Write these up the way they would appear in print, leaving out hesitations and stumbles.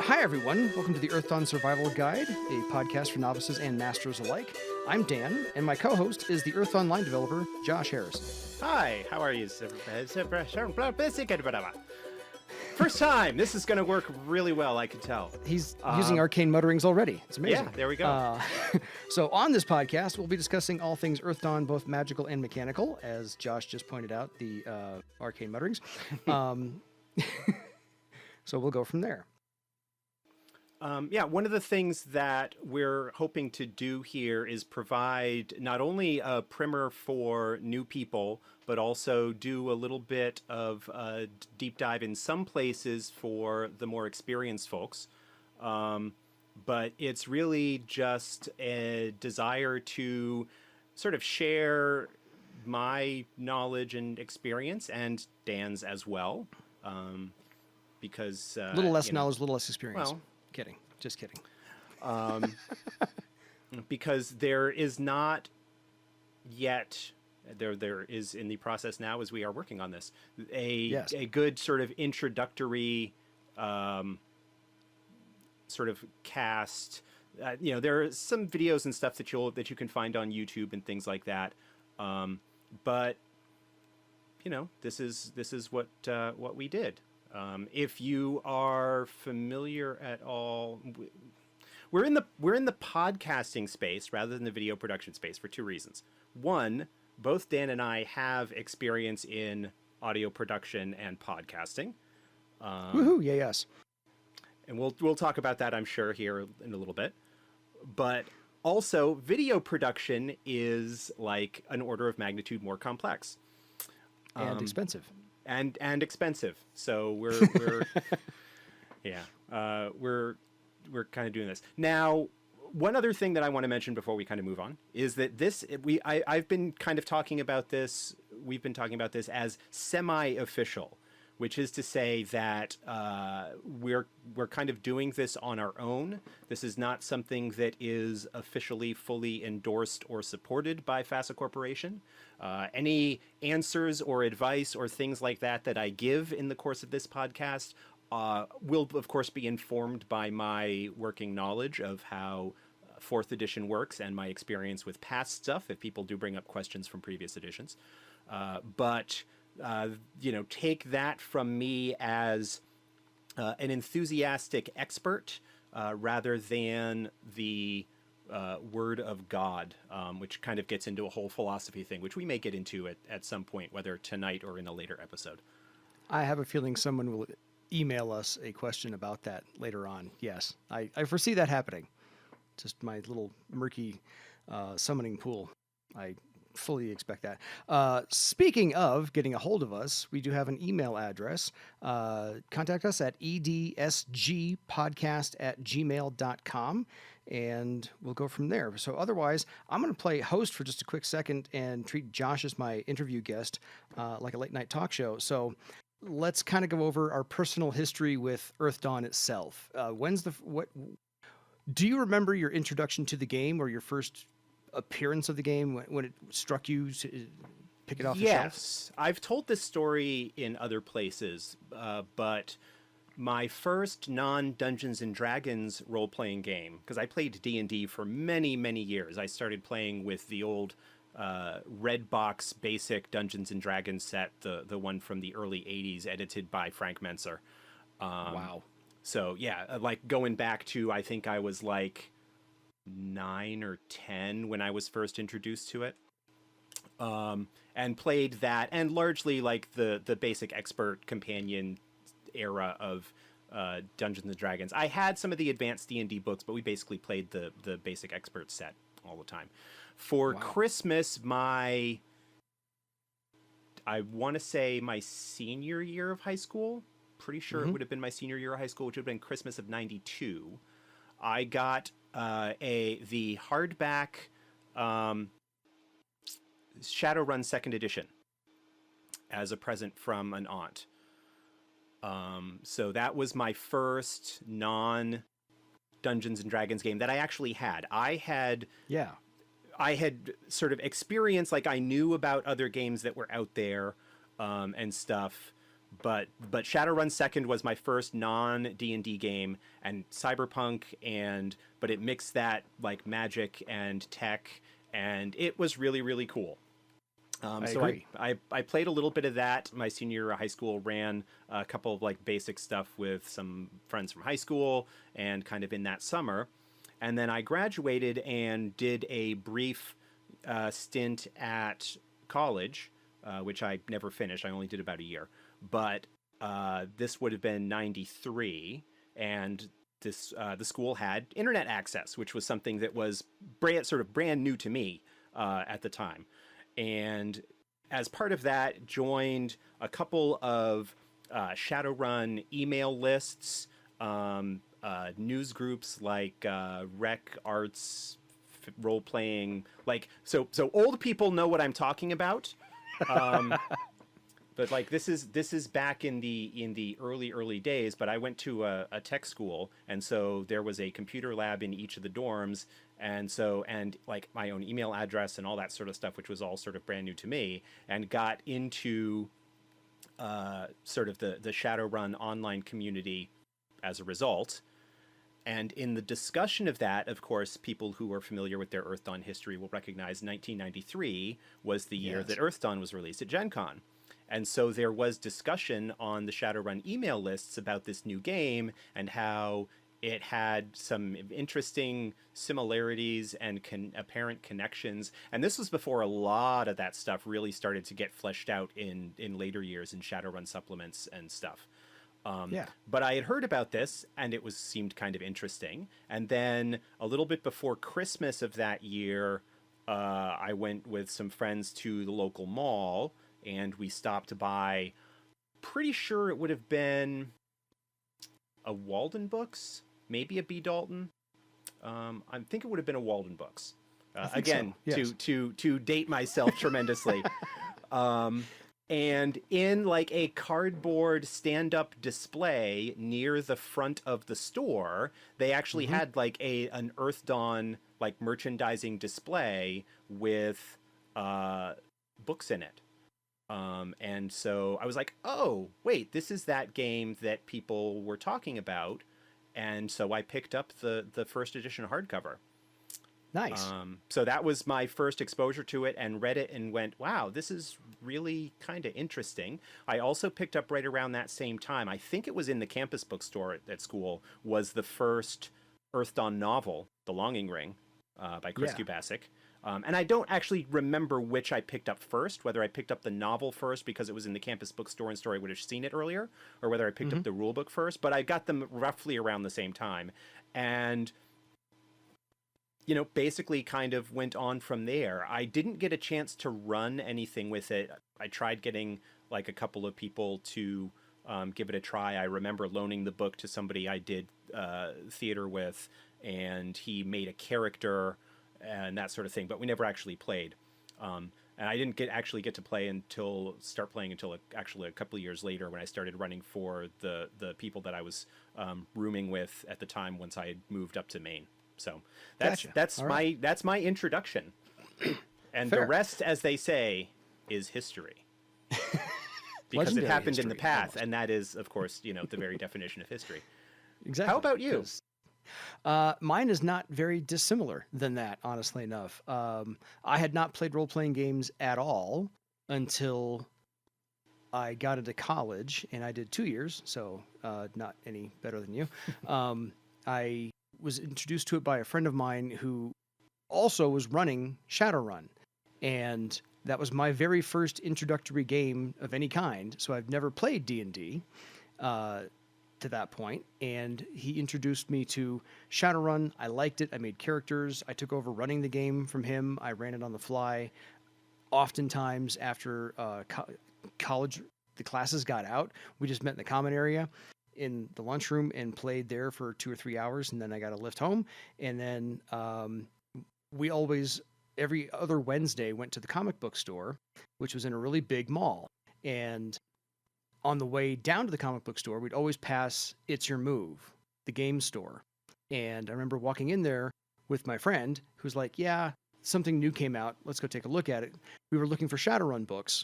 Hi, everyone. Welcome to the Earthdawn Survival Guide, a podcast for novices and masters alike. I'm Dan, and my co-host is the Earthdawn Online developer, Josh Harris. Hi, how are you? First time. This is going to work really well, I can tell. He's using arcane mutterings already. It's amazing. Yeah, there we go. So on this podcast, we'll be discussing all things Earthdawn, both magical and mechanical, as Josh just pointed out, the arcane mutterings. So we'll go from there. One of the things that we're hoping to do here is provide not only a primer for new people, but also do a little bit of a deep dive in some places for the more experienced folks. But it's really just a desire to sort of share my knowledge and experience, and Dan's as well. Because a little less knowledge, a little less experience. Well, kidding. Just kidding. Because there is not yet, there is in the process now as we are working on this, a good sort of introductory sort of cast. There are some videos and stuff that you can find on YouTube and things like that. But this is what we did. If you are familiar at all, we're in the podcasting space rather than the video production space for two reasons. One, both Dan and I have experience in audio production and podcasting. Woohoo! Yeah, yes. And we'll talk about that, I'm sure, here in a little bit. But also, video production is like an order of magnitude more complex And expensive. And expensive. So we're kind of doing this. Now, one other thing that I want to mention before we kind of move on is that I've been kind of talking about this. We've been talking about this as semi-official, which is to say that we're kind of doing this on our own. This is not something that is officially fully endorsed or supported by FASA Corporation. Any answers or advice or things like that I give in the course of this podcast will, of course, be informed by my working knowledge of how 4th edition works and my experience with past stuff, if people do bring up questions from previous editions. But take that from me as an enthusiastic expert rather than the word of God, which kind of gets into a whole philosophy thing, which we may get into at some point, whether tonight or in a later episode. I have a feeling someone will email us a question about that later on. Yes, I foresee that happening. Just my little murky summoning pool. I fully expect that. Speaking of getting a hold of us, we do have an email address. Contact us at edsgpodcast@gmail.com, and we'll go from there. So otherwise, I'm going to play host for just a quick second and treat Josh as my interview guest, like a late night talk show. So let's kind of go over our personal history with Earthdawn itself. Do you remember your introduction to the game or your first appearance of the game when it struck you to pick it off the shelf? Yes, I've told this story in other places, but my first non-Dungeons and Dragons role-playing game, because I played D&D for many, many years. I started playing with the old red box basic Dungeons and Dragons set, the one from the early 80s, edited by Frank Menser. Wow. So yeah, like going back to, I think I was like 9 or 10 when I was first introduced to it, and played that, and largely like the basic expert companion era of Dungeons and Dragons. I had some of the advanced D&D books, but we basically played the basic expert set all the time. For Christmas, I want to say my senior year of high school, pretty sure it would have been my senior year of high school, which would have been Christmas of '92, I got the hardback Shadowrun 2nd edition as a present from an aunt. So that was my first non-Dungeons and Dragons game that I actually had. I had sort of experienced, like I knew about other games that were out there and stuff, but Shadowrun Second was my first non D&D game, and Cyberpunk, but it mixed that like magic and tech, and it was really, really cool. I So agree. I played a little bit of that my senior year of high school, ran a couple of like basic stuff with some friends from high school and kind of in that summer. And then I graduated and did a brief stint at college, which I never finished. I only did about a year. But this would have been 93, and the school had internet access, which was something that was brand new to me at the time. And as part of that, joined a couple of Shadowrun email lists, news groups like Rec Arts, role playing. Like so old people know what I'm talking about. But like this is back in the early days. But I went to a tech school, and so there was a computer lab in each of the dorms, and like my own email address and all that sort of stuff, which was all sort of brand new to me, and got into sort of the Shadowrun online community as a result. And in the discussion of that, of course, people who are familiar with their Earthdawn history will recognize 1993 was the year that Earthdawn was released at Gen Con. And so there was discussion on the Shadowrun email lists about this new game and how it had some interesting similarities and apparent connections. And this was before a lot of that stuff really started to get fleshed out in later years in Shadowrun supplements and stuff. But I had heard about this, and it seemed kind of interesting. And then a little bit before Christmas of that year, I went with some friends to the local mall, and we stopped by. Pretty sure it would have been a Walden Books, maybe a B. Dalton. I think it would have been a Walden Books. Again, so. Yes. to date myself tremendously. And in like a cardboard stand-up display near the front of the store, they actually had like an Earthdawn like merchandising display with books in it. And so I was like, oh, wait, this is that game that people were talking about. And so I picked up the first edition hardcover. Nice. So that was my first exposure to it, and read it and went, wow, this is really kind of interesting. I also picked up right around that same time, I think it was in the campus bookstore at school, was the first Earthdawn novel, The Longing Ring, by Chris Kubasik. And I don't actually remember which I picked up first, whether I picked up the novel first because it was in the campus bookstore and I would have seen it earlier, or whether I picked up the rule book first, but I got them roughly around the same time. And basically kind of went on from there. I didn't get a chance to run anything with it. I tried getting like a couple of people to give it a try. I remember loaning the book to somebody I did theater with, and he made a character and that sort of thing, but we never actually played. And I didn't get to start playing until actually a couple of years later, when I started running for the people that I was rooming with at the time once I had moved up to Maine. So that's my introduction, and Fair. the rest, as they say, is history, because it Legendary happened in history, the past, almost. and that is, of course, the very definition of history. Exactly. How about you? Mine is not very dissimilar than that, honestly enough. I had not played role-playing games at all until I got into college, and I did 2 years, so not any better than you. I was introduced to it by a friend of mine who also was running Shadowrun, and that was my very first introductory game of any kind. So I've never played D&D to that point, and he introduced me to Shadowrun. I liked it. I made characters. I took over running the game from him. I ran it on the fly. Oftentimes after college, the classes got out, we just met in the common area in the lunchroom and played there for 2 or 3 hours, and then I got a lift home. And then we always, every other Wednesday, went to the comic book store, which was in a really big mall. And on the way down to the comic book store, we'd always pass It's Your Move, the game store. And I remember walking in there with my friend, who's like, yeah, something new came out. Let's go take a look at it. We were looking for Shadowrun books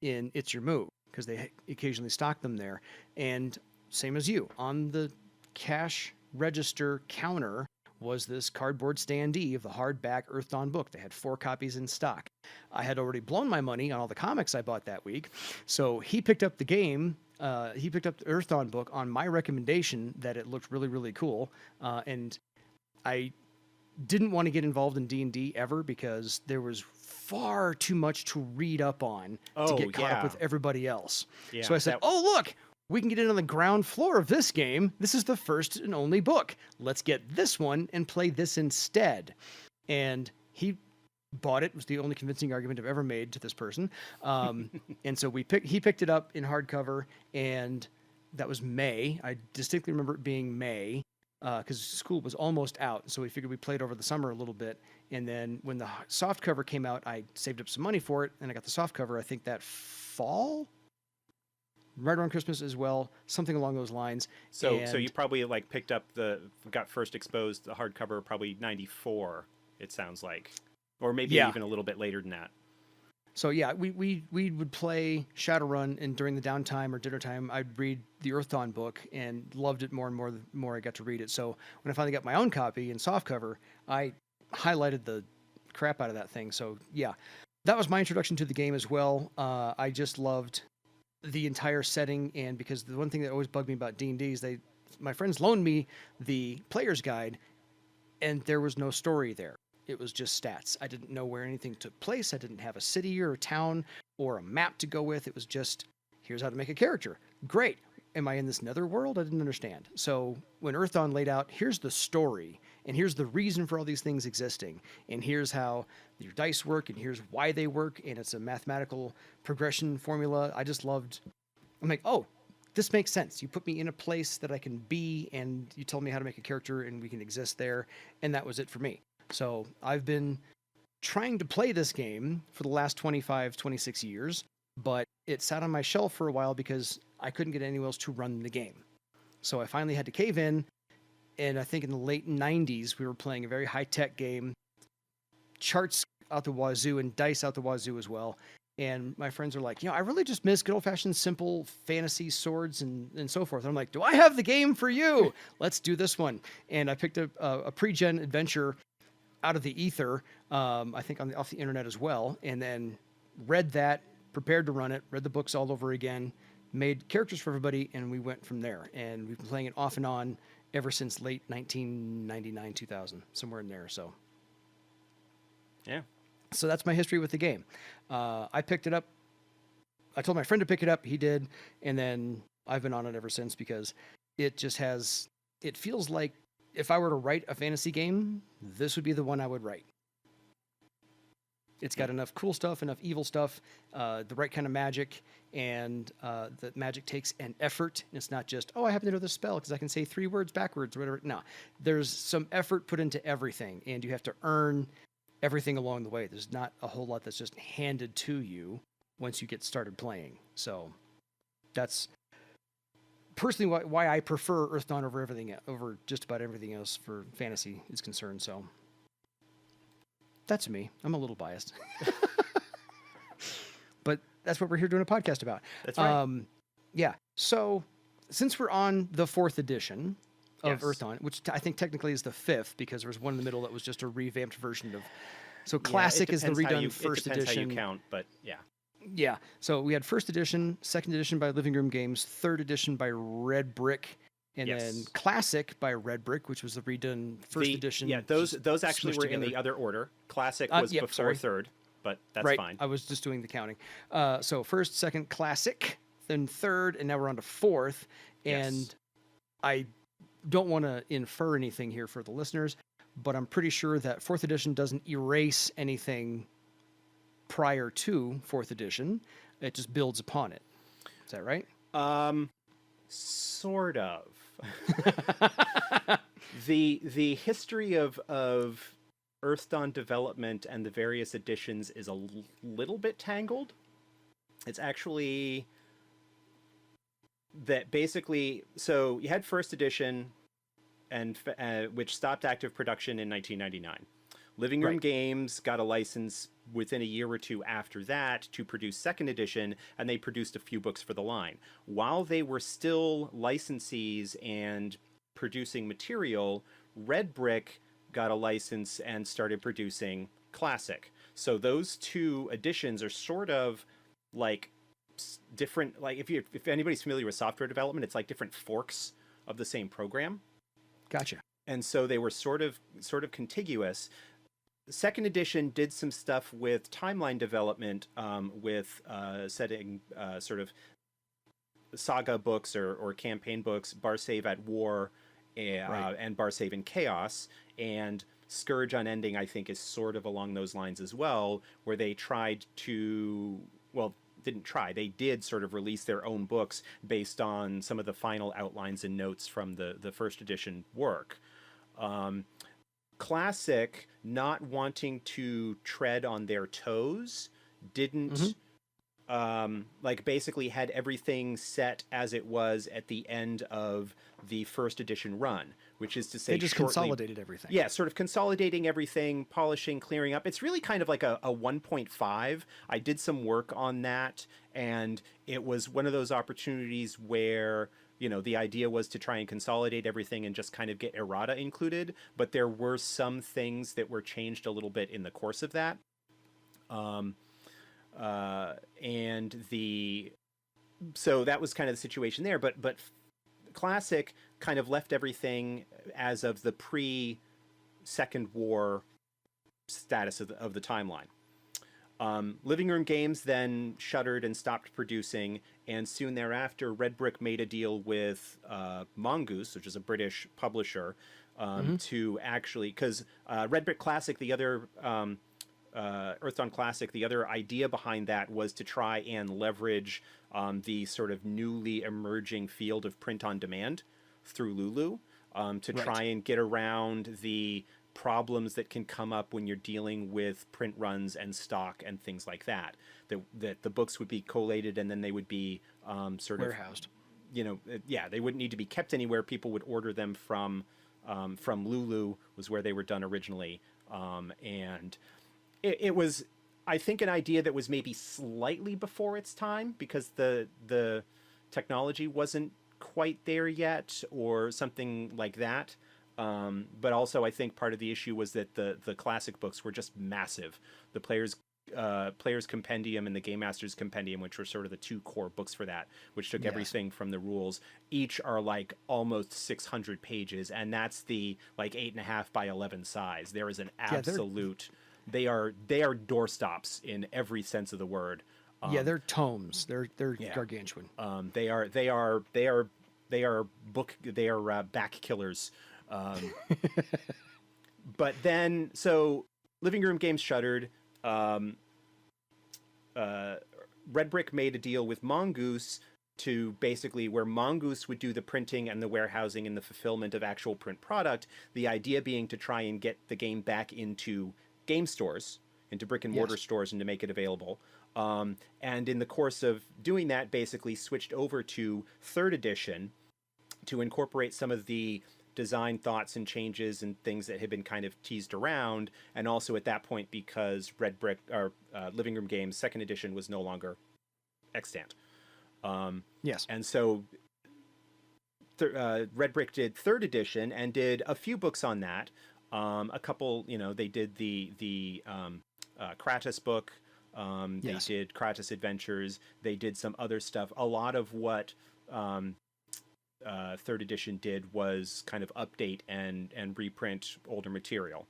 in It's Your Move. because they occasionally stock them there. And same as you, on the cash register counter was this cardboard standee of the hardback Earthdawn book. They had 4 copies in stock. I had already blown my money on all the comics I bought that week, so he picked up the game. He picked up the Earthdawn book on my recommendation that it looked really, really cool. And I didn't want to get involved in D&D ever because there was far too much to read up on to get caught up with everybody else. Yeah, so I said, oh, look, we can get in on the ground floor of this game. This is the first and only book. Let's get this one and play this instead. And he bought it. It was the only convincing argument I've ever made to this person. And so he picked it up in hardcover, and that was May. I distinctly remember it being May because school was almost out. So we figured we played over the summer a little bit. And then when the soft cover came out, I saved up some money for it, and I got the soft cover, I think that fall? Right around Christmas as well, something along those lines. So you probably like got first exposed the hardcover probably 94, it sounds like. Or maybe even a little bit later than that. So yeah, we would play Shadowrun, and during the downtime or dinner time, I'd read the Earthdawn book and loved it more and more the more I got to read it. So when I finally got my own copy in softcover, I highlighted the crap out of that thing. So yeah, that was my introduction to the game as well. I just loved the entire setting, and because the one thing that always bugged me about D&D is my friends loaned me the player's guide, and there was no story there. It was just stats. I didn't know where anything took place. I didn't have a city or a town or a map to go with. It was just, here's how to make a character. Great. Am I in this nether world? I didn't understand. So when Earthdawn laid out, here's the story, and here's the reason for all these things existing, and here's how your dice work, and here's why they work, and it's a mathematical progression formula. I'm like, oh, this makes sense. You put me in a place that I can be, and you tell me how to make a character, and we can exist there, and that was it for me. So I've been trying to play this game for the last 25, 26 years, but it sat on my shelf for a while because I couldn't get anyone else to run the game. So I finally had to cave in, and I think in the late 90s, we were playing a very high-tech game, charts out the wazoo and dice out the wazoo as well. And my friends are like, I really just miss good old-fashioned simple fantasy swords and so forth. And I'm like, do I have the game for you? Let's do this one. And I picked up a pre-gen adventure out of the ether, I think off the internet as well, and then read that, prepared to run it, read the books all over again, made characters for everybody, and we went from there. And we've been playing it off and on ever since late 1999, 2000, somewhere in there. So, yeah. So that's my history with the game. I picked it up. I told my friend to pick it up. He did, and then I've been on it ever since because it just has. It feels like if I were to write a fantasy game, this would be the one I would write. It's got enough cool stuff, enough evil stuff, the right kind of magic, and the magic takes an effort. And it's not just, I happen to know this spell because I can say 3 words backwards or whatever. No, there's some effort put into everything, and you have to earn everything along the way. There's not a whole lot that's just handed to you once you get started playing. So that's personally why I prefer Earthdawn over just about everything else for fantasy is concerned. So that's me. I'm a little biased, but that's what we're here doing a podcast about. That's right. Yeah. So since we're on the 4th edition of Earthdawn, which I think technically is the 5th because there was one in the middle that was just a revamped version of. So classic is the redone first edition. It depends how you count, but yeah. Yeah. So we had 1st edition, 2nd edition by Living Room Games, 3rd edition by Red Brick, and then Classic by Red Brick, which was the redone 1st edition. Yeah, those actually were together in the other order. Classic was before 3rd, but that's fine. I was just doing the counting. So 1st, 2nd, Classic, then 3rd, and now we're on to 4th. And I don't want to infer anything here for the listeners, but I'm pretty sure that 4th edition doesn't erase anything prior to 4th edition. It just builds upon it. Is that right? Sort of. The history of Earthdawn development and the various editions is a little bit tangled. It's actually that basically, so you had 1st edition, and which stopped active production in 1999. Living Room Right. Games got a license within a year or two after that to produce second edition, and they produced a few books for the line. While they were still licensees and producing material, Red Brick got a license and started producing Classic. So those two editions are sort of like different. Like if anybody's familiar with software development, it's like different forks of the same program. Gotcha. And so they were sort of contiguous. The second edition did some stuff with timeline development, with setting sort of saga books or campaign books, Bar Save at War, Right. and Bar Save in Chaos, and Scourge Unending, I think, is sort of along those lines as well, where they tried to, well, didn't try, they did sort of release their own books based on some of the final outlines and notes from the first edition work. Classic, not wanting to tread on their toes, didn't like basically had everything set as it was at the end of the first edition run, which is to say They just consolidated everything. Yeah, sort of consolidating everything, polishing, clearing up. It's really kind of like a 1.5. I did some work on that, and it was one of those opportunities where, you know, the idea was to try and consolidate everything and just kind of get errata included, but there were some things that were changed a little bit in the course of that. So that was kind of the situation there, but Classic kind of left everything as of the pre-Second War status of the timeline. Living Room Games then shuttered and stopped producing, and soon thereafter, Red Brick made a deal with Mongoose, which is a British publisher, to actually, because Red Brick Classic, the other Earthdawn Classic, the other idea behind that was to try and leverage the sort of newly emerging field of print on demand through Lulu, to try and get around the problems that can come up when you're dealing with print runs and stock and things like that. That the books would be collated and then they would be sort of Warehoused. You know, yeah, they wouldn't need to be kept anywhere. People would order them from Lulu, was where they were done originally, and it was, I think, an idea that was maybe slightly before its time because the technology wasn't quite there yet or something like that. But also I think part of the issue was that the classic books were just massive. The Player's Compendium and the Game Master's Compendium, which were sort of the two core books for that, which took everything from the rules, each are like almost 600 pages, and that's the like 8.5 by 11 size. There is an absolute... They are doorstops in every sense of the word. They're tomes. They're gargantuan. They are back killers. But then, so Living Room Games shuttered. Red Brick made a deal with Mongoose to basically where Mongoose would do the printing and the warehousing and the fulfillment of actual print product. The idea being to try and get the game back into game stores, into brick and mortar stores, and to make it available. And in the course of doing that, basically switched over to third edition to incorporate some of the design thoughts and changes and things that had been kind of teased around. And also at that point, because Red Brick or Living Room Games second edition was no longer extant. And so Red Brick did third edition and did a few books on that. A couple, you know, they did the Kratos book. They did Kratos Adventures. They did some other stuff. A lot of what third edition did was kind of update and reprint older material.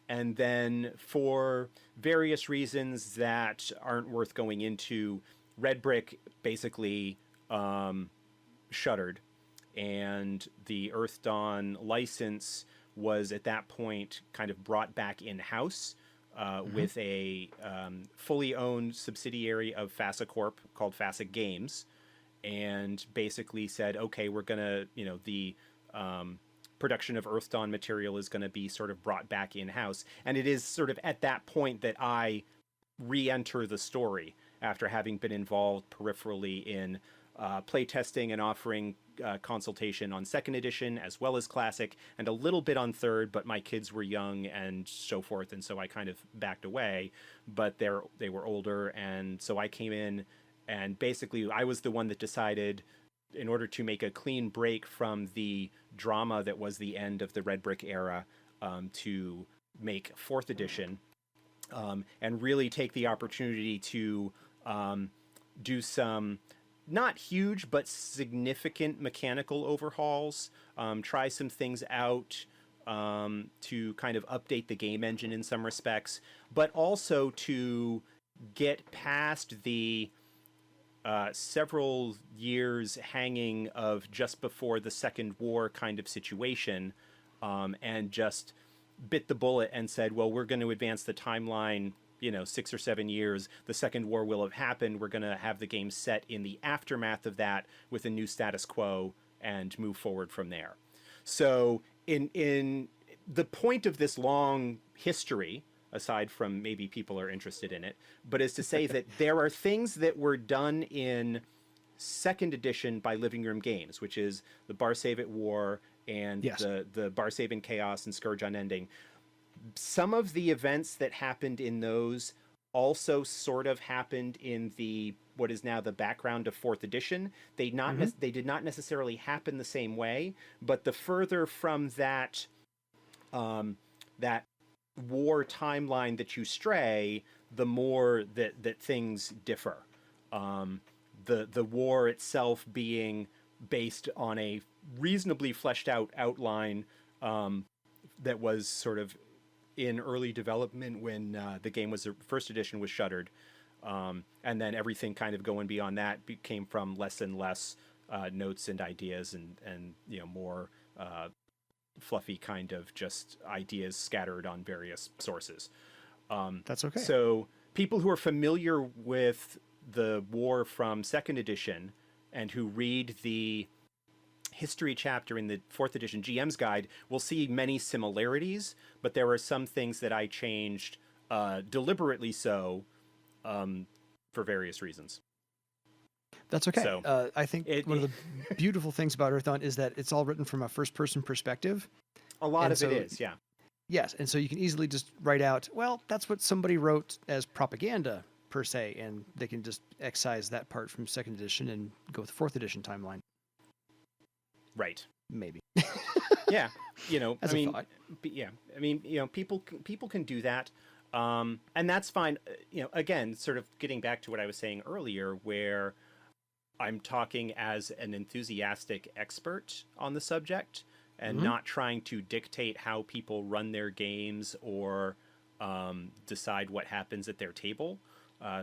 And then for various reasons that aren't worth going into, Red Brick basically shuttered, and the Earthdawn license was at that point kind of brought back in-house with a fully owned subsidiary of FASA Corp called FASA Games, and basically said, okay, we're going to, you know, the production of Earthdawn material is going to be sort of brought back in-house. And it is sort of at that point that I re-enter the story after having been involved peripherally in playtesting and offering consultation on second edition as well as classic, and a little bit on third, but my kids were young and so forth, and so I kind of backed away. But they were older, and so I came in, and basically I was the one that decided, in order to make a clean break from the drama that was the end of the Red Brick era, to make fourth edition, and really take the opportunity to do some not huge but significant mechanical overhauls, try some things out, to kind of update the game engine in some respects, but also to get past the several years hanging of just before the Second War kind of situation, and just bit the bullet and said, well, we're going to advance the timeline, 6 or 7 years. The Second War will have happened. We're going to have the game set in the aftermath of that with a new status quo and move forward from there. So in the point of this long history, aside from maybe people are interested in it, but is to say that there are things that were done in second edition by Living Room Games, which is the Barsavit War and Yes. the Barsavin Chaos and Scourge Unending. Some of the events that happened in those also sort of happened in the what is now the background of fourth edition. They did not necessarily happen the same way, but the further from that that war timeline that you stray, the more that things differ. The war itself being based on a reasonably fleshed out outline, that was sort of in early development when the game was first edition was shuttered, and then everything kind of going beyond that came from less and less notes and ideas and more fluffy kind of just ideas scattered on various sources. That's okay. So people who are familiar with the war from second edition and who read the history chapter in the fourth edition GM's guide will see many similarities, but there are some things that I changed, deliberately so, for various reasons. That's okay. So, I think one of the beautiful things about Earthdawn is that it's all written from a first-person perspective. A lot of it is, yeah. Yes, and so you can easily just write out, well, that's what somebody wrote as propaganda, per se, and they can just excise that part from second edition and go with the fourth edition timeline. Right. Maybe. Yeah. As a thought. Yeah. I mean, people can do that. And that's fine. Again, sort of getting back to what I was saying earlier, where I'm talking as an enthusiastic expert on the subject and not trying to dictate how people run their games or decide what happens at their table.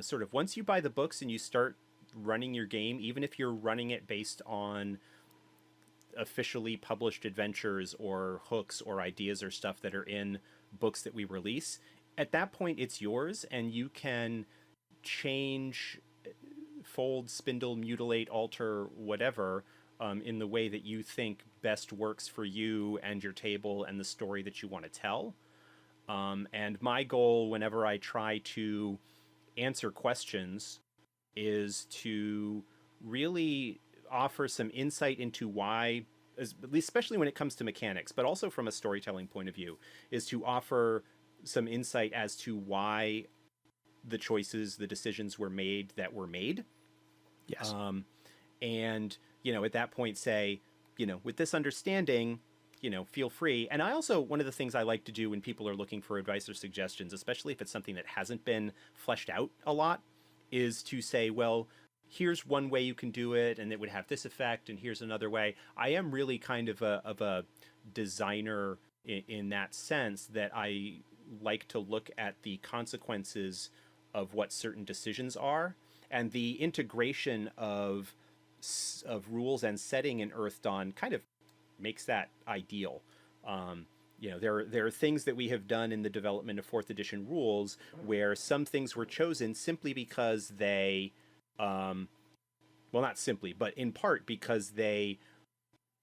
Sort of once you buy the books and you start running your game, even if you're running it based on officially published adventures or hooks or ideas or stuff that are in books that we release, at that point it's yours, and you can change, fold, spindle, mutilate, alter, whatever, in the way that you think best works for you and your table and the story that you want to tell. And my goal whenever I try to answer questions is to really offer some insight into why, especially when it comes to mechanics, but also from a storytelling point of view, is to offer some insight as to why the choices, the decisions were made that were made. Yes. And, at that point say, with this understanding, feel free. And I also, one of the things I like to do when people are looking for advice or suggestions, especially if it's something that hasn't been fleshed out a lot, is to say, well, here's one way you can do it and it would have this effect, and here's another way. I am really kind of a designer in that sense, that I like to look at the consequences of what certain decisions are, and the integration of rules and setting in Earthdawn kind of makes that ideal. There are things that we have done in the development of fourth edition rules where some things were chosen simply because they, well, not simply, but in part because they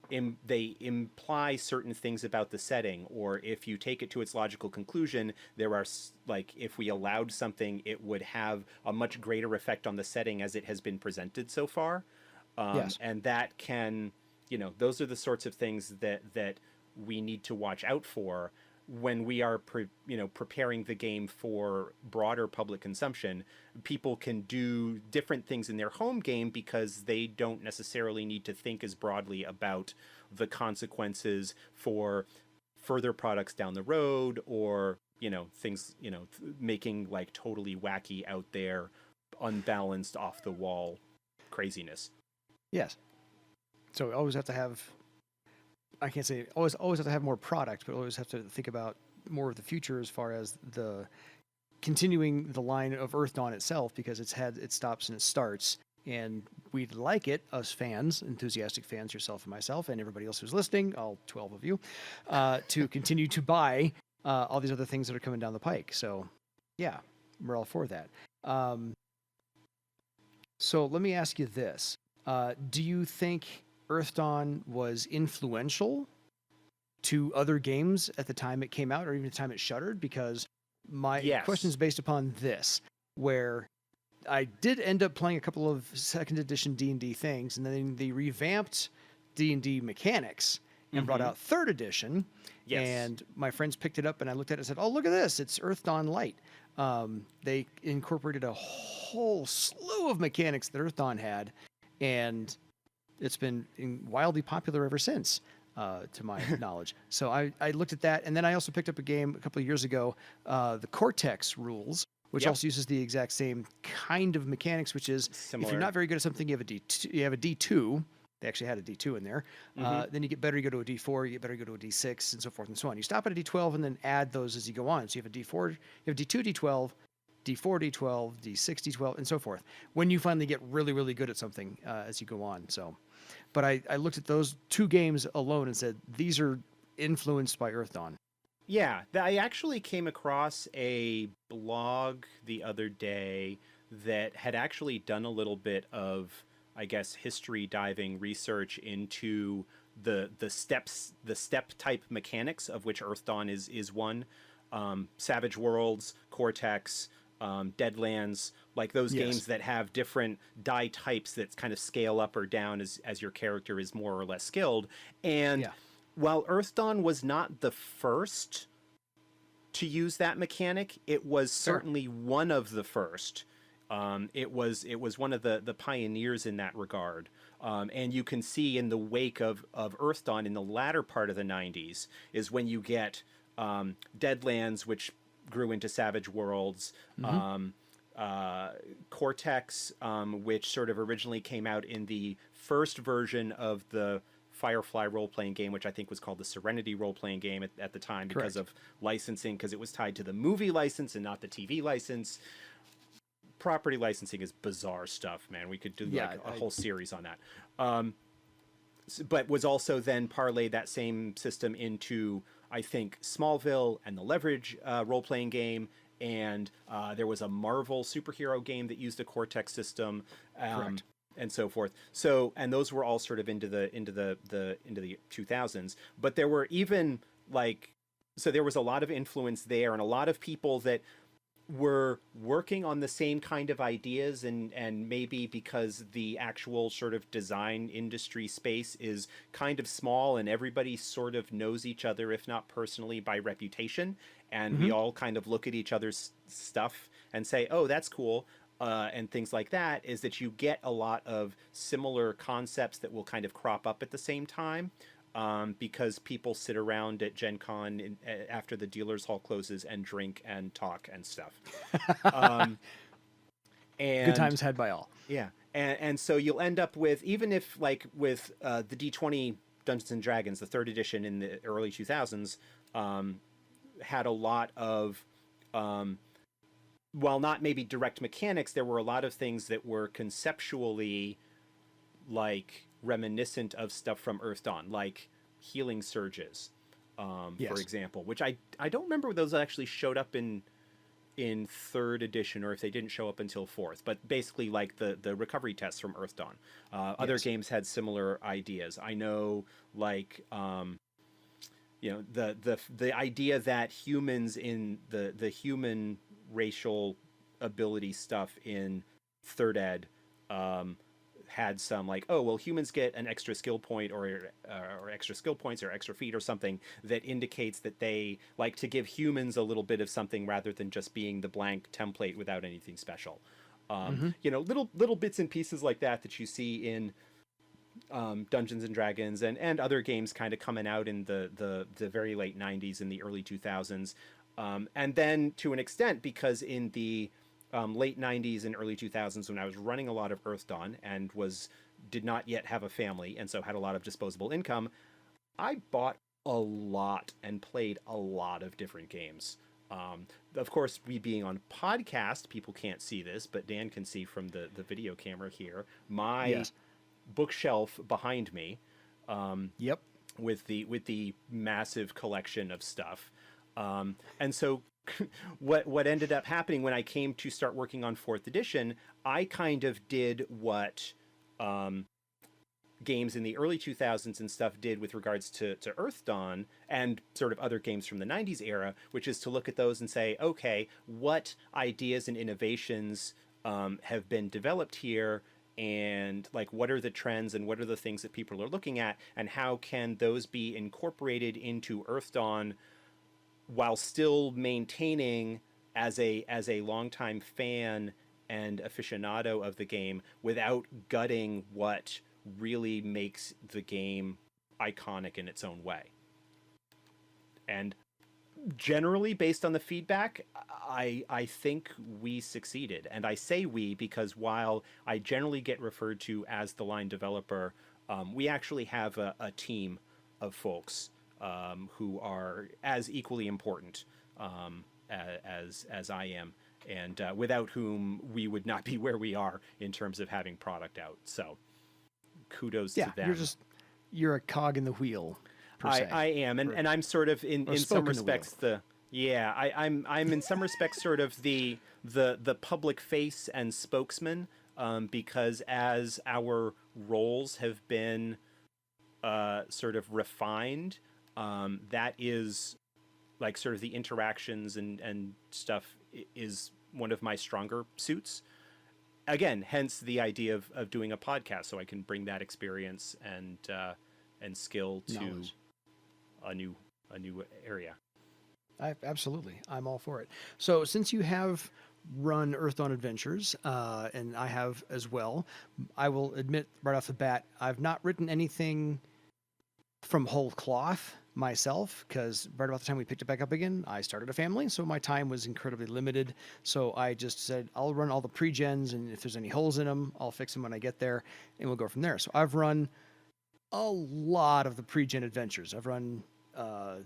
imply certain things about the setting, or if you take it to its logical conclusion, there are, like, if we allowed something, it would have a much greater effect on the setting as it has been presented so far. Yes. And that can those are the sorts of things that we need to watch out for when we are preparing the game for broader public consumption. People can do different things in their home game because they don't necessarily need to think as broadly about the consequences for further products down the road, or things, making like totally wacky, out there, unbalanced, off the wall craziness. Yes. So we always have to have, I can't say always have to have more product, but always have to think about more of the future as far as the continuing the line of Earthdawn itself, because it's had its stops and its starts. And we'd like it, us fans, enthusiastic fans, yourself and myself, and everybody else who's listening, all 12 of you, to continue to buy all these other things that are coming down the pike. So, yeah, we're all for that. So let me ask you this. Do you think Earthdawn was influential to other games at the time it came out, or even the time it shuttered? Because my question is based upon this, where I did end up playing a couple of second edition D&D things, and then they revamped D&D mechanics and brought out third edition. Yes. And my friends picked it up, and I looked at it and said, "Oh, look at this! It's Earthdawn Light." They incorporated a whole slew of mechanics that Earthdawn had, and it's been wildly popular ever since, to my knowledge. So I looked at that, and then I also picked up a game a couple of years ago, the Cortex Rules, which also uses the exact same kind of mechanics, which is similar. If you're not very good at something, you have a D2. They actually had a D2 in there. Then you get better, you go to a D4, you get better, you go to a D6, and so forth and so on. You stop at a D12 and then add those as you go on. So you have a D4, you have D2, D12, D4, D12, D6, D12, and so forth, when you finally get really, really good at something as you go on. So, but I looked at those two games alone and said, these are influenced by Earthdawn. Yeah, I actually came across a blog the other day that had actually done a little bit of, I guess, history diving research into the step type mechanics, of which Earthdawn is one. Savage Worlds, Cortex, Deadlands, like those games that have different die types that kind of scale up or down as your character is more or less skilled. And while Earthdawn was not the first to use that mechanic, it was certainly one of the first. It was one of the pioneers in that regard. And you can see in the wake of Earthdawn in the latter part of the 90s is when you get Deadlands, which grew into Savage Worlds, Cortex, which sort of originally came out in the first version of the Firefly role-playing game, which I think was called the Serenity role-playing game at the time because of licensing, because it was tied to the movie license and not the TV license. Property licensing is bizarre stuff, man. We could do a whole series on that. But was also then parlayed that same system into, I think, Smallville and the Leverage role-playing game, and there was a Marvel superhero game that used a Cortex system. And so forth. So, and those were all sort of into the 2000s. But there were even so there was a lot of influence there, and a lot of people that were working on the same kind of ideas, and maybe because the actual sort of design industry space is kind of small and everybody sort of knows each other, if not personally, by reputation, and we all kind of look at each other's stuff and say, oh, that's cool. And things like that, is that you get a lot of similar concepts that will kind of crop up at the same time, because people sit around at Gen Con after the dealer's hall closes and drink and talk and stuff. And good times had by all. Yeah. And so you'll end up with, even if with the D20 Dungeons and Dragons, the third edition in the early 2000s, had a lot of... while not maybe direct mechanics, there were a lot of things that were conceptually reminiscent of stuff from Earthdawn, like healing surges, for example, which I don't remember if those actually showed up in third edition or if they didn't show up until fourth, but basically the recovery tests from Earthdawn. Other games had similar ideas. I know the idea that humans in the human racial ability stuff in third ed had some like, oh well, humans get an extra skill point or extra skill points or extra feat or something that indicates that they like to give humans a little bit of something rather than just being the blank template without anything special. You know, little bits and pieces like that you see in Dungeons and Dragons and other games kind of coming out in the very late 90s and the early 2000s. And then to an extent, because in the late 90s and early 2000s, when I was running a lot of Earthdawn and did not yet have a family and so had a lot of disposable income, I bought a lot and played a lot of different games. Of course, we being on podcast, people can't see this, but Dan can see from the video camera here. My bookshelf behind me, Yep. with the massive collection of stuff, and so what ended up happening when I came to start working on 4th edition, I kind of did what games in the early 2000s and stuff did with regards to Earthdawn and sort of other games from the 90s era, which is to look at those and say, okay, what ideas and innovations have been developed here, and like what are the trends and what are the things that people are looking at, and how can those be incorporated into Earthdawn while still maintaining as a longtime fan and aficionado of the game without gutting what really makes the game iconic in its own way. And generally, based on the feedback, I think we succeeded. And I say we because while I generally get referred to as the line developer, we actually have a team of folks who are as equally important as I am, and without whom we would not be where we are in terms of having product out. So kudos to them. You're a cog in the wheel. I am, and I'm sort of in some respects I'm in some respects sort of the public face and spokesman, because as our roles have been sort of refined, that is like sort of the interactions and stuff is one of my stronger suits. Again, hence the idea of doing a podcast, so I can bring that experience and skill to knowledge. a new area. Absolutely, I'm all for it. So since you have run Earthdawn Adventures, and I have as well, I will admit right off the bat, I've not written anything from whole cloth myself, because right about the time we picked it back up again, I started a family, so my time was incredibly limited. So I just said, I'll run all the pre-gens, and if there's any holes in them, I'll fix them when I get there, and we'll go from there. So I've run a lot of the pre-gen adventures. I've run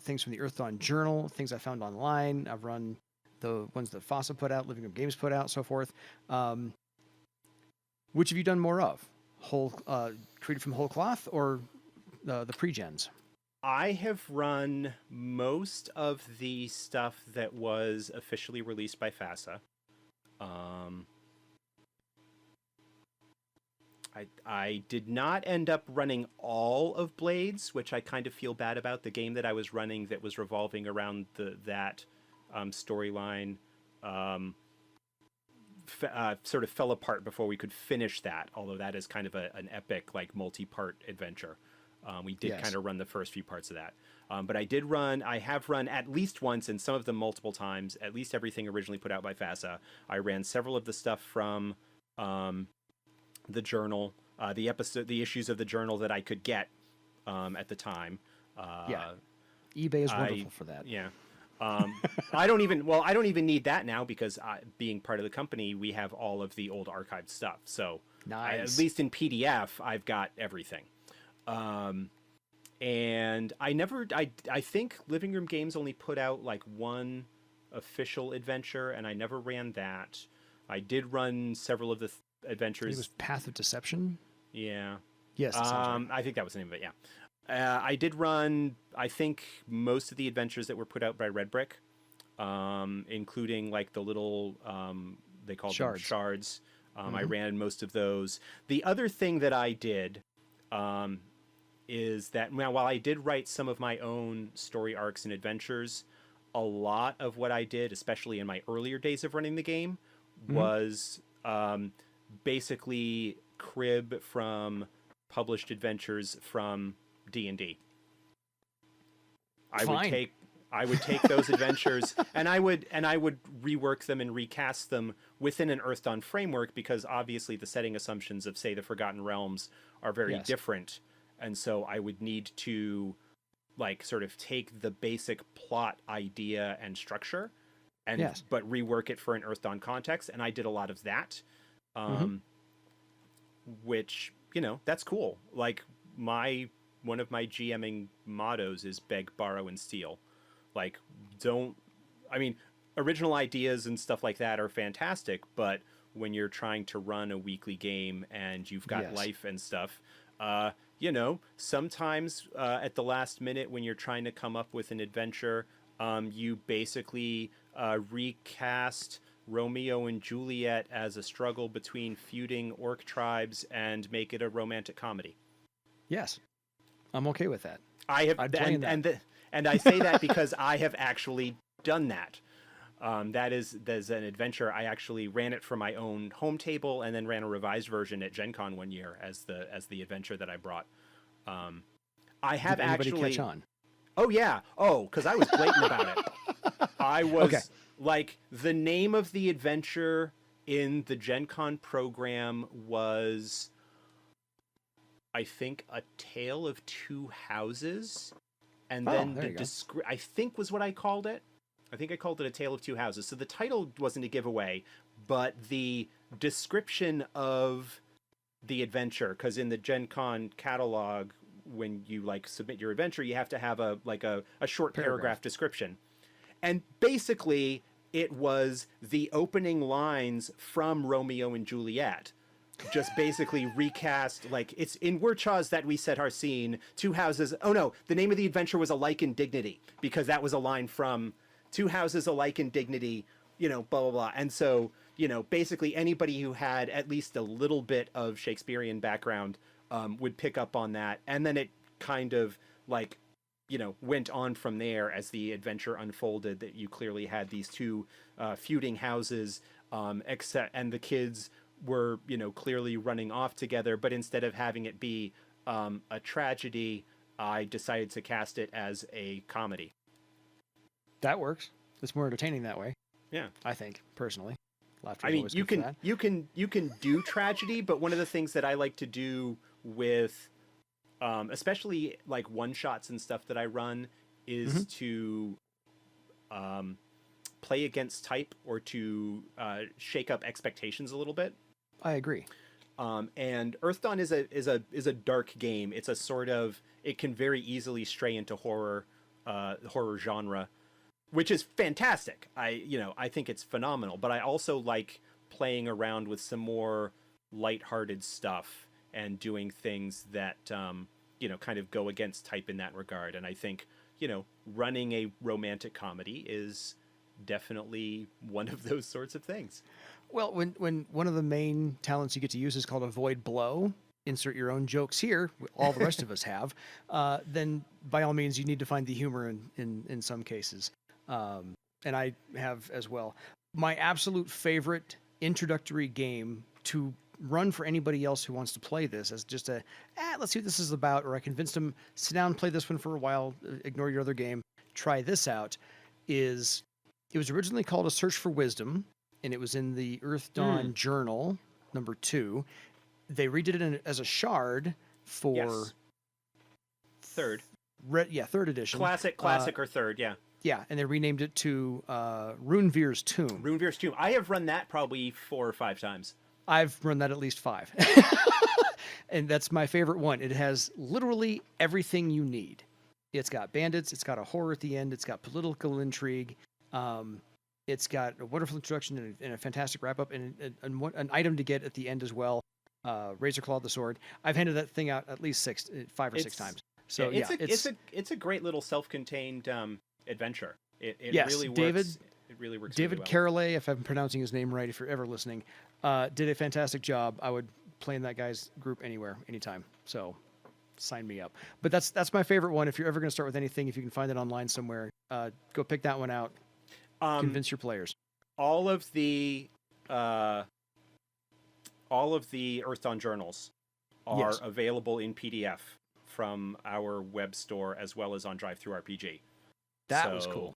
things from the Earthdawn Journal, things I found online. I've run the ones that FOSSA put out, Living Room Games put out, so forth. Which have you done more of? Created from whole cloth, or the pre-gens? I have run most of the stuff that was officially released by FASA. I did not end up running all of Blades, which I kind of feel bad about. The game that I was running that was revolving around that storyline sort of fell apart before we could finish that, although that is kind of an epic, like, multi-part adventure. We did kind of run the first few parts of that. But I have run at least once, and some of them multiple times, at least everything originally put out by FASA. I ran several of the stuff from the journal, the issues of the journal that I could get at the time. eBay is wonderful for that. Yeah. I don't even need that now, because being part of the company, we have all of the old archived stuff. So nice. At least in PDF, I've got everything. And I think Living Room Games only put out like one official adventure, and I never ran that. I did run several of the adventures. It was Path of Deception. Yeah. Yes. I think that was the name of it. Yeah. I did run, I think, most of the adventures that were put out by Red Brick, including like the little, they called them shards. I ran most of those. The other thing that I did, is that now, while I did write some of my own story arcs and adventures, a lot of what I did, especially in my earlier days of running the game, was basically crib from published adventures from D&D. I would take those adventures and I would rework them and recast them within an Earthdawn framework, because obviously the setting assumptions of, say, the Forgotten Realms are very different. And so I would need to like sort of take the basic plot idea and structure and but rework it for an Earthdawn context. And I did a lot of that. Which, you know, that's cool. Like one of my GMing mottos is beg, borrow, and steal. Like, original ideas and stuff like that are fantastic, but when you're trying to run a weekly game and you've got life and stuff, you know, sometimes at the last minute when you're trying to come up with an adventure, you basically recast Romeo and Juliet as a struggle between feuding orc tribes and make it a romantic comedy. Yes, I'm okay with that. I have, and I say that because I have actually done that. There's an adventure. I actually ran it for my own home table and then ran a revised version at Gen Con one year as the adventure that I brought. I have Did anybody actually catch on? Oh yeah. Oh, because I was blatant about it. I was like, the name of the adventure in the Gen Con program was, I think, A Tale of Two Houses. And then I think was what I called it. I think I called it A Tale of Two Houses. So the title wasn't a giveaway, but the description of the adventure, because in the Gen Con catalog, when you like submit your adventure, you have to have a short paragraph description. And basically it was the opening lines from Romeo and Juliet. Just basically recast, like, it's in Werchaws that we set our scene, two houses. Oh no, the name of the adventure was Alike in Dignity, because that was a line from Two Houses Alike in Dignity, you know, blah, blah, blah. And so, you know, basically anybody who had at least a little bit of Shakespearean background would pick up on that. And then it kind of like, you know, went on from there as the adventure unfolded, that you clearly had these two feuding houses, and the kids were, you know, clearly running off together, but instead of having it be a tragedy, I decided to cast it as a comedy. That works. It's more entertaining that way. Yeah, I think personally. I mean, you can do tragedy, but one of the things that I like to do with, especially like one shots and stuff that I run, is to play against type, or to shake up expectations a little bit. I agree. And Earthdawn is a dark game. It's a sort of, it can very easily stray into horror genre, which is fantastic. I think it's phenomenal, but I also like playing around with some more lighthearted stuff and doing things that, you know, kind of go against type in that regard. And I think, you know, running a romantic comedy is definitely one of those sorts of things. Well, when one of the main talents you get to use is called avoid blow, insert your own jokes here, all the rest of us have, then by all means you need to find the humor in some cases. And I have as well. My absolute favorite introductory game to run for anybody else who wants to play this as just let's see what this is about, or I convinced them, sit down and play this one for a while, ignore your other game, try this out, it was originally called A Search for Wisdom, and it was in the Earthdawn Journal, number 2. They redid it as a shard for third. Third edition. Classic or third, yeah. Yeah, and they renamed it to Runevir's Tomb. Runevir's Tomb. I have run that probably 4 or 5 times. I've run that at least 5. And that's my favorite one. It has literally everything you need. It's got bandits. It's got a horror at the end. It's got political intrigue. It's got a wonderful introduction and a fantastic wrap-up, and an item to get at the end as well. Razor Claw the Sword. I've handed that thing out at least 5 or 6 times. So it's a great little self-contained adventure. It really works. It really works. David really well. Carolay, if I'm pronouncing his name right, if you're ever listening, did a fantastic job. I would play in that guy's group anywhere, anytime. So sign me up. But that's my favorite one. If you're ever going to start with anything, if you can find it online somewhere, go pick that one out. Convince your players. All of the all of the Earthdawn journals are Yes. available in PDF from our web store as well as on DriveThruRPG. That was cool.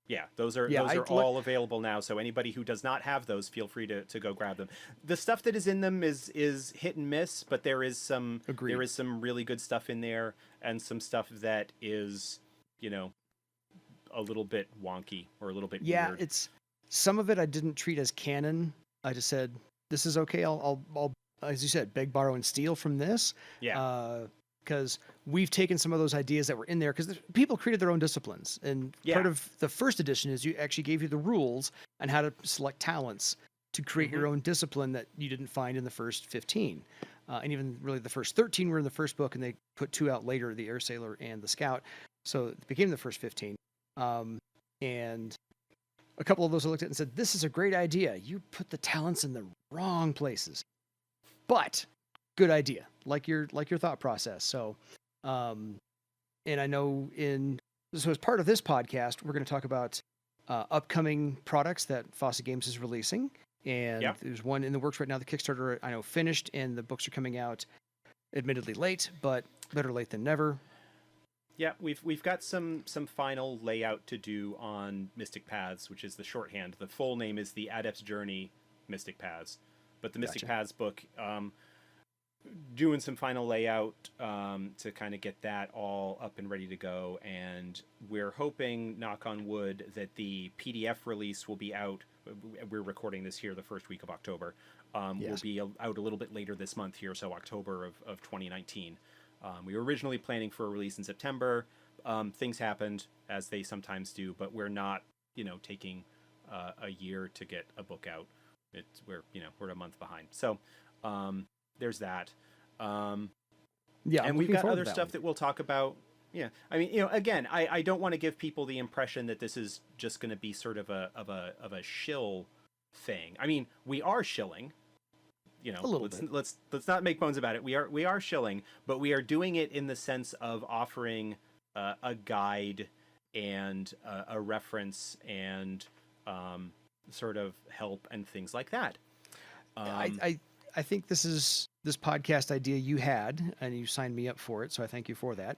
Yeah, those are all available now. So anybody who does not have those, feel free to go grab them. The stuff that is in them is hit and miss, but there is some really good stuff in there, and some stuff that is, a little bit wonky or a little bit weird. It's some of it I didn't treat as canon. I just said, this is okay. I'll as you said, beg, borrow, and steal from this. Yeah. Because we've taken some of those ideas that were in there, because people created their own disciplines. And part of the first edition is you actually gave you the rules on how to select talents to create your own discipline that you didn't find in the first 15. And even really the first 13 were in the first book, and they put 2 out later, the Air Sailor and the Scout. So it became the first 15. And a couple of those I looked at and said, this is a great idea. You put the talents in the wrong places. But good idea. Like your thought process. So, and I know so as part of this podcast, we're going to talk about upcoming products that Fossa Games is releasing. And there's one in the works right now. The Kickstarter, I know, finished, and the books are coming out admittedly late, but better late than never. Yeah, we've got some final layout to do on Mystic Paths, which is the shorthand. The full name is the Adept's Journey Mystic Paths. But the Mystic Paths book, doing some final layout to kind of get that all up and ready to go. And we're hoping, knock on wood, that the PDF release will be out. We're recording this here the first week of October. Will be out a little bit later this month here, so October of 2019. We were originally planning for a release in September. Things happened, as they sometimes do, but we're not, taking a year to get a book out. We're a month behind. So there's that. And we've got other stuff that we'll talk about. Yeah, I mean, again, I don't want to give people the impression that this is just going to be sort of a shill thing. I mean, we are shilling. Let's not make bones about it. We are shilling, but we are doing it in the sense of offering a guide and a reference and sort of help and things like that. I think this podcast idea you had, and you signed me up for it, so I thank you for that.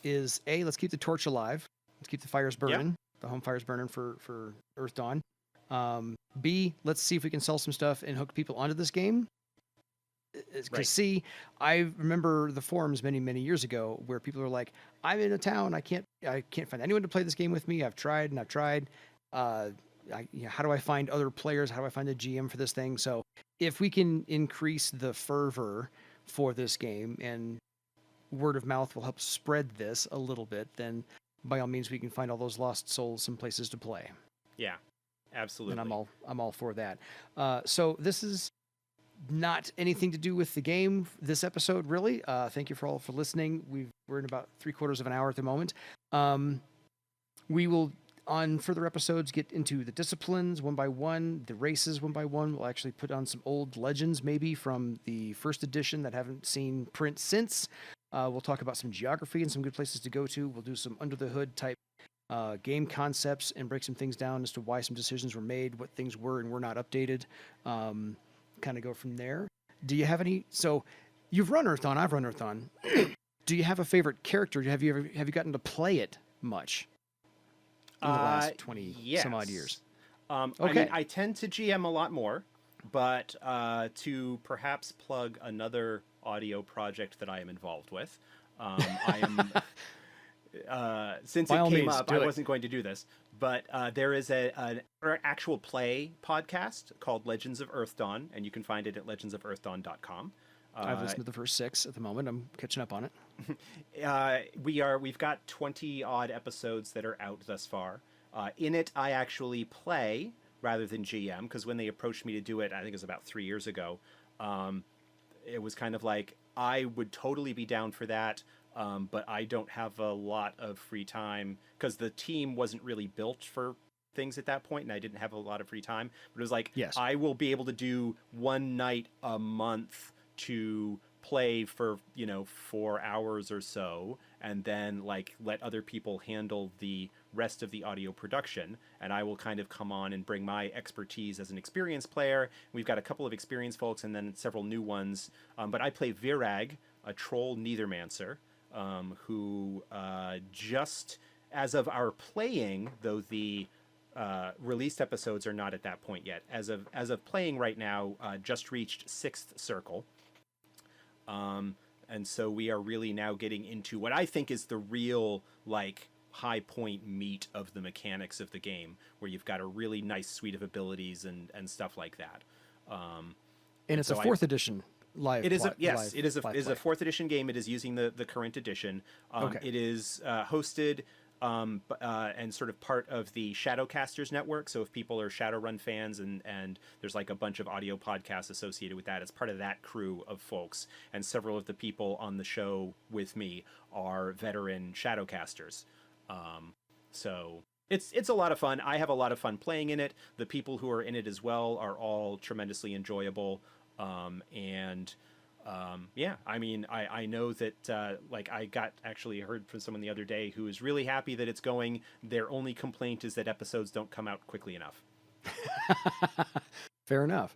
Is A, let's keep the torch alive. Let's keep the fires burning, the home fires burning for Earthdawn. B, let's see if we can sell some stuff and hook people onto this game. Because C, I remember the forums many, many years ago where people are like, I'm in a town, I can't find anyone to play this game with me. I've tried. How do I find other players? How do I find a GM for this thing? So if we can increase the fervor for this game, and word of mouth will help spread this a little bit, then by all means we can find all those lost souls some places to play. Yeah, absolutely. And I'm all for that. So this is not anything to do with the game, this episode, really. Thank you for listening. We're in about 3/4 of an hour at the moment. We will, on further episodes, get into the disciplines one by one, the races one by one. We'll actually put on some old legends, maybe from the first edition that haven't seen print since. We'll talk about some geography and some good places to go to. We'll do some under the hood type game concepts and break some things down as to why some decisions were made, what things were and were not updated. Kind of go from there. Do you have any? So you've run Earthdawn. I've run Earthdawn. Do you have a favorite character? Have you gotten to play it much in the last 20 some odd years? Okay. I mean, I tend to GM a lot more, but to perhaps plug another audio project that I am involved with, I am. Since it came up, I wasn't going to do this, but there is an actual play podcast called Legends of Earthdawn, and you can find it at legendsoferthdawn.com. I've listened to the first 6 at the moment. I'm catching up on it. We've got 20 odd episodes that are out thus far. In it, I actually play rather than GM, because when they approached me to do it, I think it was about 3 years ago, it was kind of like, I would totally be down for that. But I don't have a lot of free time because the team wasn't really built for things at that point, and I didn't have a lot of free time. But it was like, I will be able to do one night a month to play for 4 hours or so, and then like let other people handle the rest of the audio production, and I will kind of come on and bring my expertise as an experienced player. We've got a couple of experienced folks and then several new ones, but I play Virag, a troll neithermancer, who just as of our playing, though the released episodes are not at that point yet, as of playing right now, just reached 6th circle. And so we are really now getting into what I think is the real, like, high point meat of the mechanics of the game, where you've got a really nice suite of abilities and stuff like that. And it's a 4th edition live. It is play, yes, it is a live is a play. 4th edition game. It is using the current edition. Okay. It is hosted and sort of part of the Shadowcasters network. So if people are Shadowrun fans and there's like a bunch of audio podcasts associated with that, it's part of that crew of folks. And several of the people on the show with me are veteran Shadowcasters. So it's a lot of fun. I have a lot of fun playing in it. The people who are in it as well are all tremendously enjoyable. Yeah, I mean, I know that, like, I actually heard from someone the other day who is really happy that it's going. Their only complaint is that episodes don't come out quickly enough. Fair enough.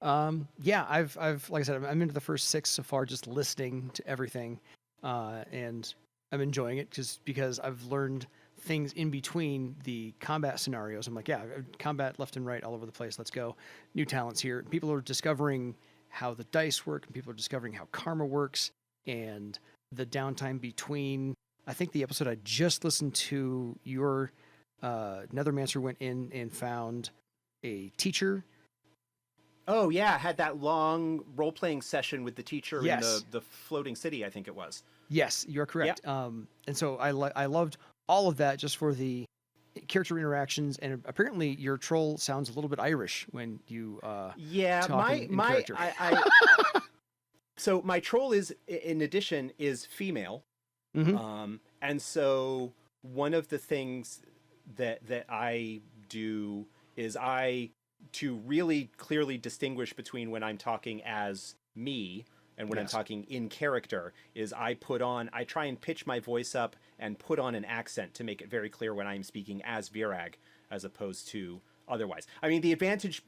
Yeah, I've like I said, I'm into the first 6 so far, just listening to everything, and I'm enjoying it just because I've learned things in between the combat scenarios. I'm like, yeah, combat left and right all over the place. Let's go. New talents here. People are discovering how the dice work, and people are discovering how karma works, and the downtime between. I think the episode I just listened to, your Nethermancer went in and found a teacher. Oh yeah, I had that long role-playing session with the teacher Yes. in the floating city, I think it was. Yes, you're correct. And so I loved all of that just for the character interactions, and apparently your troll sounds a little bit Irish when you talk in character. So my troll is, in addition, is female. Mm-hmm. And so one of the things that I do is to really clearly distinguish between when I'm talking as me and when I'm talking in character, is I try and pitch my voice up and put on an accent to make it very clear when I'm speaking as Virag as opposed to otherwise. I mean, the advantage,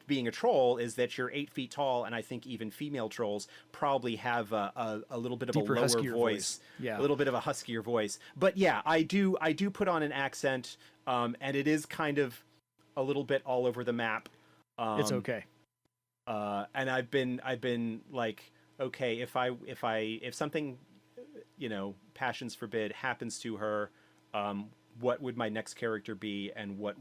being a troll is that you're 8 feet tall, and I think even female trolls probably have a little bit of Deeper, a lower huskier voice. Yeah. A little bit of a huskier voice. But yeah, I do put on an accent, and it is kind of a little bit all over the map. It's okay. And I've been like, okay, if something, passions forbid, happens to her, what would my next character be, and what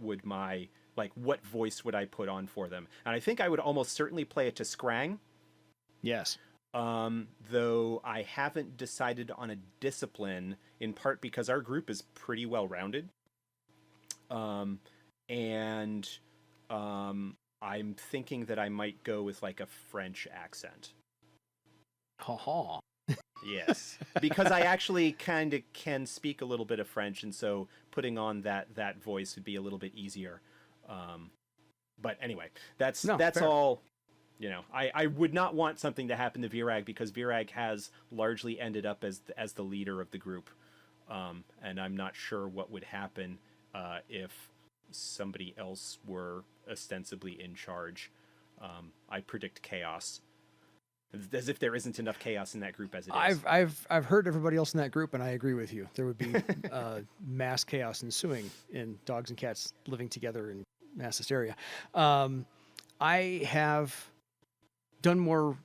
voice would I put on for them? And I think I would almost certainly play it to Scrang. Yes. Though I haven't decided on a discipline, in part because our group is pretty well rounded. I'm thinking that I might go with like a French accent. Ha ha. Yes, because I actually kind of can speak a little bit of French, and so putting on that voice would be a little bit easier. But anyway, that's fair. all. I would not want something to happen to Virag, because Virag has largely ended up as the leader of the group, and I'm not sure what would happen if somebody else were ostensibly in charge. I predict chaos. As if there isn't enough chaos in that group as it is. I've heard everybody else in that group, and I agree with you. There would be mass chaos ensuing in dogs and cats living together in mass hysteria. I have done more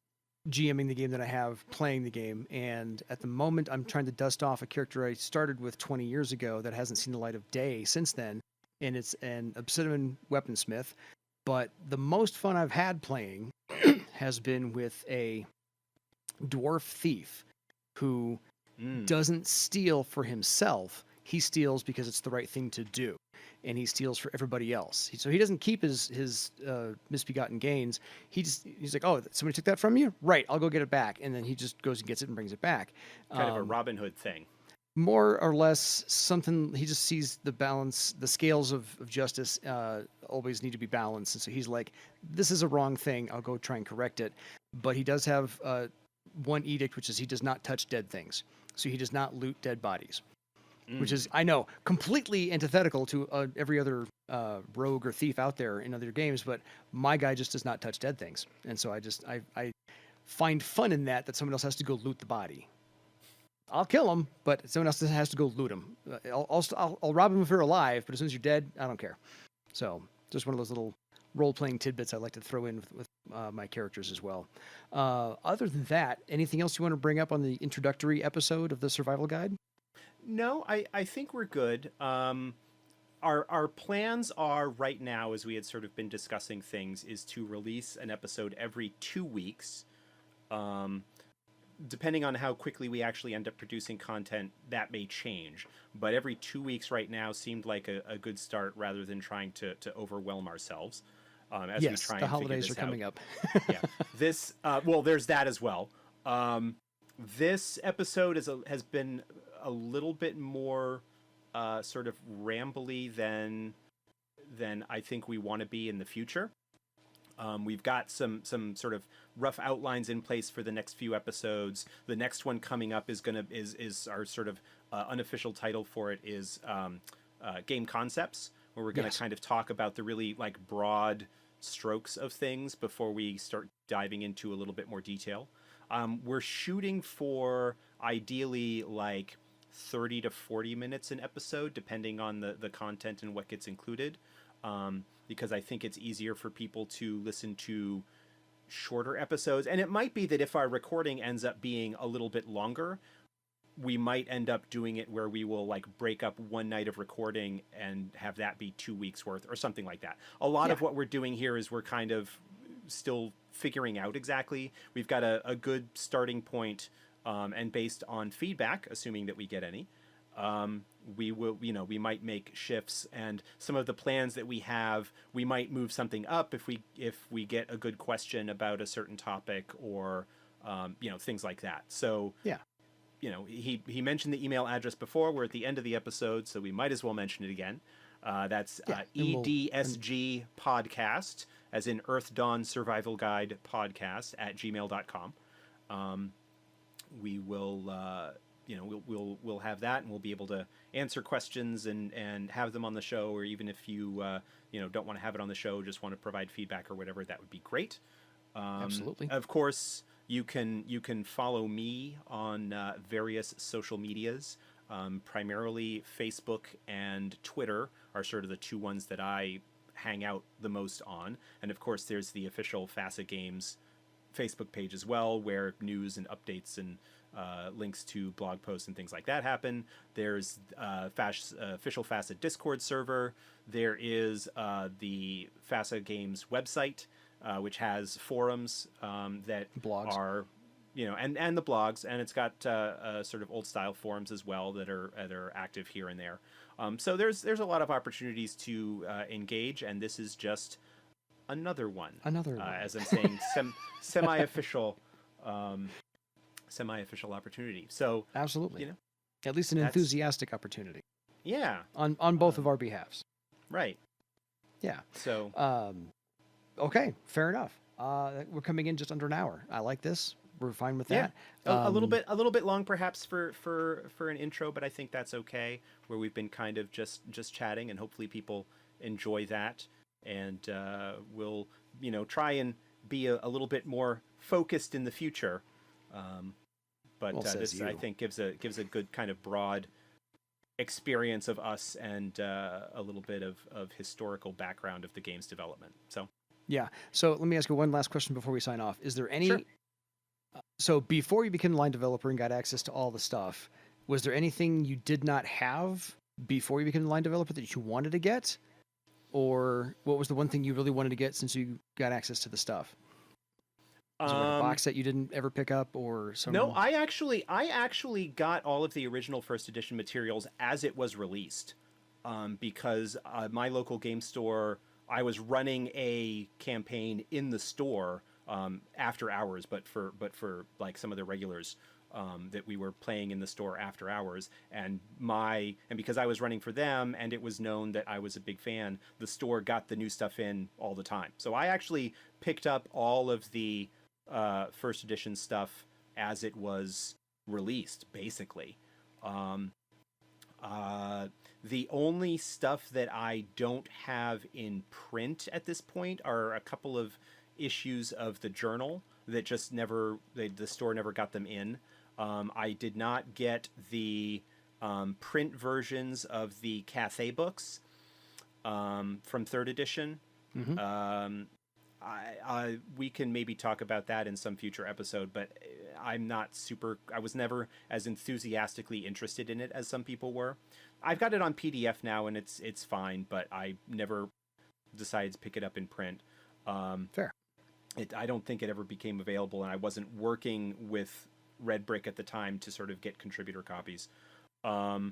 GMing the game than I have playing the game, and at the moment I'm trying to dust off a character I started with 20 years ago that hasn't seen the light of day since then, and it's an obsidian weaponsmith. But the most fun I've had playing has been with a dwarf thief who doesn't steal for himself. He steals because it's the right thing to do, and he steals for everybody else. So he doesn't keep his misbegotten gains. He's like, oh, somebody took that from you? Right, I'll go get it back. And then he just goes and gets it and brings it back. Kind of a Robin Hood thing. More or less something. He just sees the balance, the scales of justice always need to be balanced. And so he's like, this is a wrong thing. I'll go try and correct it. But he does have one edict, which is he does not touch dead things. So he does not loot dead bodies. which is, I know, completely antithetical to every other rogue or thief out there in other games, but my guy just does not touch dead things. And so I find fun in that someone else has to go loot the body. I'll kill him, but someone else has to go loot him. I'll rob him if you're alive, but as soon as you're dead, I don't care. So just one of those little role-playing tidbits I like to throw in with my characters as well. Other than that, anything else you want to bring up on the introductory episode of the Survival Guide? No, I think we're good. Our plans are right now, as we had sort of been discussing things, is to release an episode every 2 weeks. Depending on how quickly we actually end up producing content, that may change. But every 2 weeks right now seemed like a good start, rather than trying to overwhelm ourselves. As we try the and holidays are figure coming out. up. Yeah, this well, there's that as well. This episode has been a little bit more sort of rambly than I think we want to be in the future. We've got some sort of rough outlines in place for the next few episodes. The next one coming up is our sort of unofficial title for it is game concepts, where we're going to kind of talk about the really like broad strokes of things before we start diving into a little bit more detail. We're shooting for ideally like 30 to 40 minutes an episode, depending on the content and what gets included. Because I think it's easier for people to listen to shorter episodes. And it might be that if our recording ends up being a little bit longer, we might end up doing it where we will like break up one night of recording and have that be 2 weeks worth or something like that. A lot of what we're doing here is we're kind of still figuring out exactly. We've got a good starting point, and based on feedback, assuming that we get any, we will, we might make shifts, and some of the plans that we have, we might move something up if we get a good question about a certain topic, or things like that. So he mentioned the email address before. We're at the end of the episode, so we might as well mention it again. That's EDSG podcast, as in Earthdawn Survival Guide Podcast @gmail.com. We will we'll have that, and we'll be able to answer questions and have them on the show, or even if you don't want to have it on the show, just want to provide feedback or whatever, that would be great. Absolutely. Of course, you can follow me on various social medias. Primarily Facebook and Twitter are sort of the two ones that I hang out the most on. And of course, there's the official FASA Games Facebook page as well, where news and updates and links to blog posts and things like that happen. There's official FASA Discord server. There is the FASA Games website, which has forums that blogs are, and the blogs, and it's got sort of old style forums as well that are active here and there. So there's a lot of opportunities to engage, and this is just another one. As I'm saying, semi-official opportunity. So absolutely, at least an enthusiastic opportunity. Yeah, on both of our behalves. Right. Yeah. So okay, fair enough. We're coming in just under an hour. I like this. We're fine with that. A little bit long perhaps for an intro, but I think that's okay, where we've been kind of just chatting, and hopefully people enjoy that, and we'll try and be a little bit more focused in the future. But this, I think, gives a good kind of broad experience of us, and a little bit of historical background of the game's development. So let me ask you one last question before we sign off. Is there any... Sure. So before you became a line developer and got access to all the stuff, was there anything you did not have before you became a line developer that you wanted to get? Or what was the one thing you really wanted to get since you got access to the stuff? Was it like a box that you didn't ever pick up, or some... No, I actually got all of the original first edition materials as it was released, because my local game store, I was running a campaign in the store after hours, but for like some of the regulars that we were playing in the store after hours, and because I was running for them, and it was known that I was a big fan, the store got the new stuff in all the time. So I actually picked up all of the first edition stuff as it was released, basically. The only stuff that I don't have in print at this point are a couple of issues of the journal that just never, the store never got them in. I did not get the print versions of the Cathay books from 3rd edition. Mm-hmm. We can maybe talk about that in some future episode, but I was never as enthusiastically interested in it as some people were. I've got it on PDF now and it's fine, but I never decided to pick it up in print. Fair. I don't think it ever became available, and I wasn't working with Red Brick at the time to sort of get contributor copies. But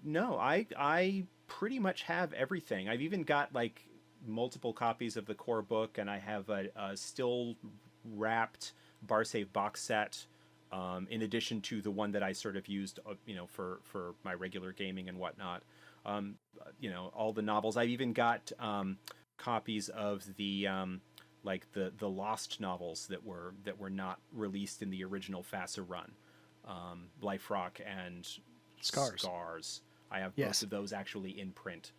no, I pretty much have everything. I've even got like multiple copies of the core book, and I have a still wrapped Bar Save box set, in addition to the one that I sort of used, for my regular gaming and whatnot. All the novels. I've even got copies of the the lost novels that were not released in the original FASA run, Life Rock and Scars. I have both of those actually in print.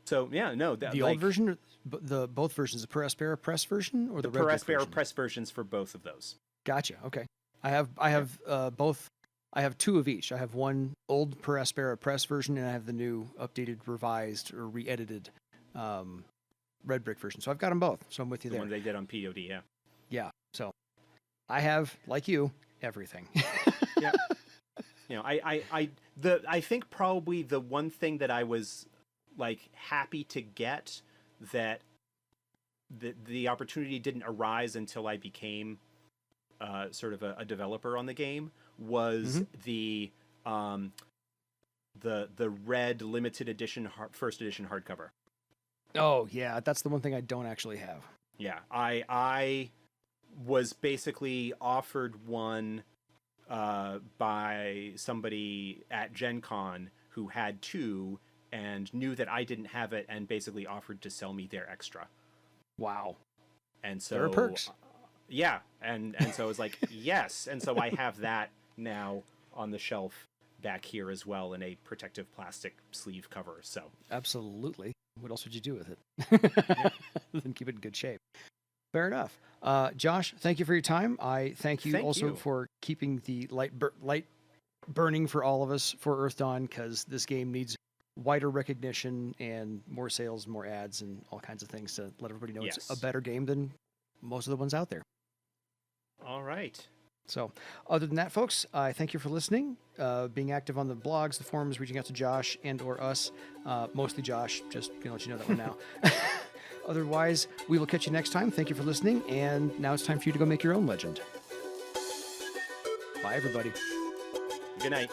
So yeah, no, the old version, both versions, the Paraspera press version or the Red Brick version? Press versions for both of those. Gotcha. Okay, I have both. I have 2 of each. I have one old Paraspera press version, and I have the new, updated, revised, or re-edited Red Brick version. So I've got them both. So I'm with you there. The one they did on POD, yeah. Yeah. So I have, like you, everything. Yeah. I think probably the one thing that I was like happy to get that the opportunity didn't arise until I became sort of a developer on the game was the red limited edition first edition hardcover. Oh yeah, that's the one thing I don't actually have. Yeah, I was basically offered one by somebody at Gen Con who had 2 and knew that I didn't have it, and basically offered to sell me their extra. Wow. And so there are perks. Yeah, and so I was like, yes. And so I have that now on the shelf back here as well in a protective plastic sleeve cover. So absolutely. What else would you do with it? Then keep it in good shape. Fair enough. Josh, thank you for your time. I thank you for keeping the light burning for all of us for Earthdawn, because this game needs wider recognition and more sales, more ads, and all kinds of things to let everybody know it's a better game than most of the ones out there. All right. So other than that, folks, I thank you for listening, being active on the blogs, the forums, reaching out to Josh and or us, mostly Josh, just going to let you know that one now. Otherwise, we will catch you next time. Thank you for listening, and now it's time for you to go make your own legend. Bye, everybody. Good night.